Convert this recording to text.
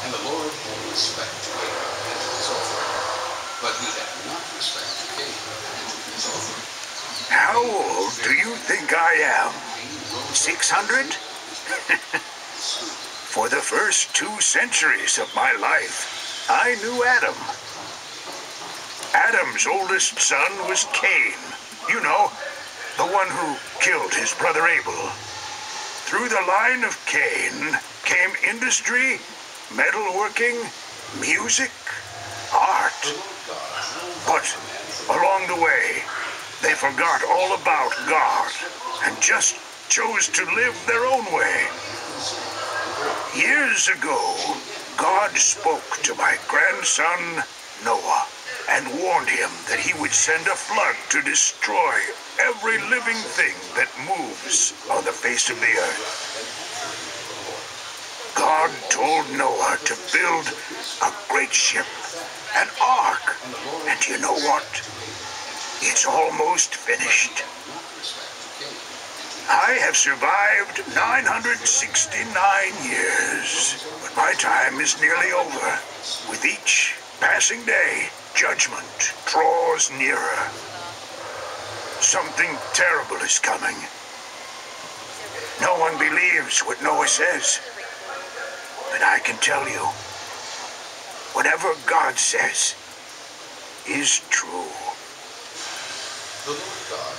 And the Lord had respect to Abel and to his offering, but he had not respect to Cain and to his offering. How old do you think I am? 600? For the first 2 centuries of my life, I knew Adam. Adam's oldest son was Cain. You know, the one who killed his brother Abel. Through the line of Cain came industry, metalworking, music, art. But along the way, they forgot all about God and just chose to live their own way. Years ago, God spoke to my grandson, Noah, and warned him that he would send a flood to destroy every living thing that moves on the face of the earth. God told Noah to build a great ship, an ark, and you know what? It's almost finished. I have survived 969 years, but my time is nearly over. With each passing day, judgment draws nearer. Something terrible is coming. No one believes what Noah says, but I can tell you, whatever God says is true. The Lord God